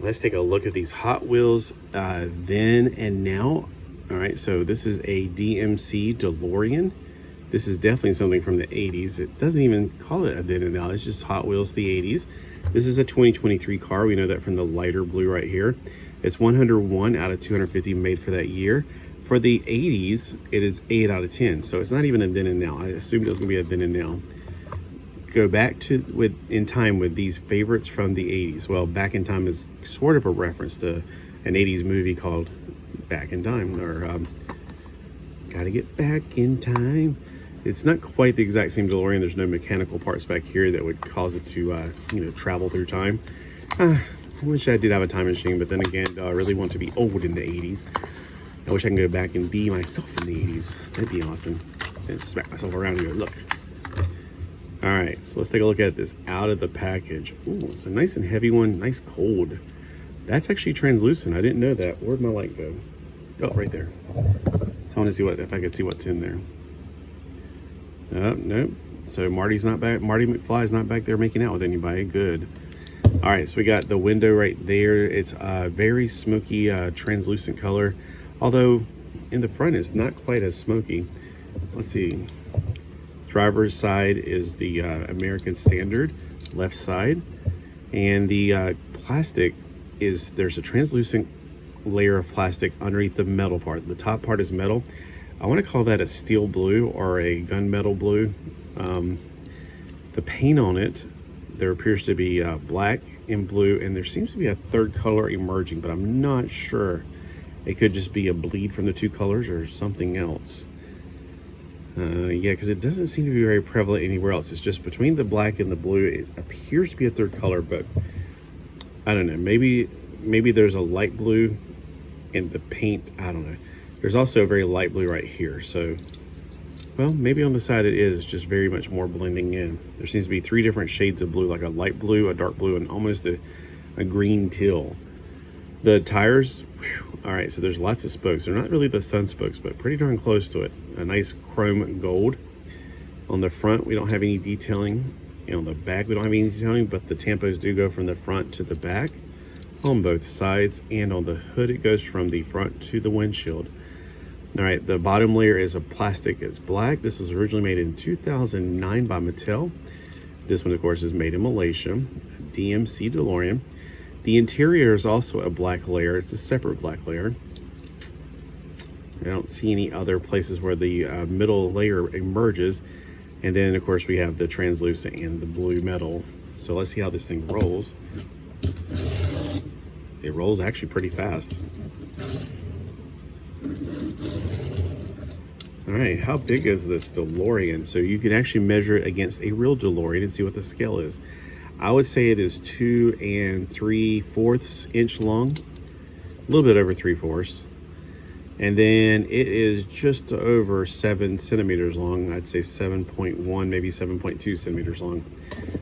Let's take a look at these Hot Wheels then and now. All right, so this is a DMC DeLorean. This is definitely something from the 80s. It doesn't even call it a then and now. It's just Hot Wheels, the 80s. This is a 2023 car. We know that from the lighter blue right here. It's 101 out of 250 made for that year. For the 80s, it is 8 out of 10. So it's not even a then and now. I assumed it was gonna be a then and now. Go back to in time with these favorites from the 80s. Well, Back in Time is sort of a reference to an 80s movie called Back in Time, or Gotta Get Back in Time. It's not quite the exact same DeLorean. There's no mechanical parts back here that would cause it to travel through time. I wish I did have a time machine, but then again, I really want to be old in the 80s. I wish I can go back and be myself in the 80s. That'd be awesome. And smack myself around here. Look. All right, so let's take a look at this out of the package. Ooh, it's a nice and heavy one, nice cold. That's actually translucent. I didn't know that. Where'd my light go? Oh, right there. So I want to see if I could see what's in there. Nope. So Marty's not back. Marty McFly's not back there making out with anybody. Good. All right, so we got the window right there. It's a very smoky, translucent color. Although in the front it's not quite as smoky. Let's see. Driver's side is the American Standard, left side, and the plastic is, there's a translucent layer of plastic underneath the metal part. The top part is metal. I want to call that a steel blue or a gunmetal blue. The paint on it, there appears to be black and blue, and there seems to be a third color emerging, but I'm not sure. It could just be a bleed from the two colors or something else. Yeah, because it doesn't seem to be very prevalent anywhere else. It's just between the black and the blue. It appears to be a third color, but I don't know. Maybe there's a light blue in the paint. I don't know. There's also a very light blue right here. So, well, maybe on the side it is. It's just very much more blending in. There seems to be 3 different shades of blue, like a light blue, a dark blue, and almost a green teal. The tires, whew, all right, so there's lots of spokes. They're not really the sun spokes, but pretty darn close to it. A nice chrome gold. On the front, we don't have any detailing. And on the back, we don't have any detailing, but the tampos do go from the front to the back on both sides. And on the hood, it goes from the front to the windshield. All right, the bottom layer is a plastic. It's black. This was originally made in 2009 by Mattel. This one, of course, is made in Malaysia. DMC DeLorean. The interior is also a black layer. It's a separate black layer. I don't see any other places where the middle layer emerges. And then, of course, we have the translucent and the blue metal. So let's see how this thing rolls. It rolls actually pretty fast. All right, how big is this DeLorean? So you can actually measure it against a real DeLorean and see what the scale is. I would say it is 2 3/4 inch long, a little bit over 3/4. And then it is just over 7 centimeters long. I'd say 7.1, maybe 7.2 centimeters long.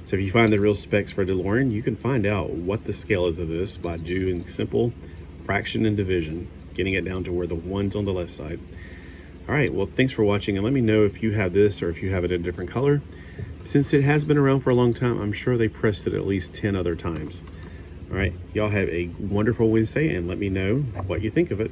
So if you find the real specs for a DeLorean, you can find out what the scale is of this by doing simple fraction and division, getting it down to where the one's on the left side. All right, well, thanks for watching, and let me know if you have this or if you have it in a different color. Since it has been around for a long time, I'm sure they pressed it at least 10 other times. All right, y'all have a wonderful Wednesday, and let me know what you think of it.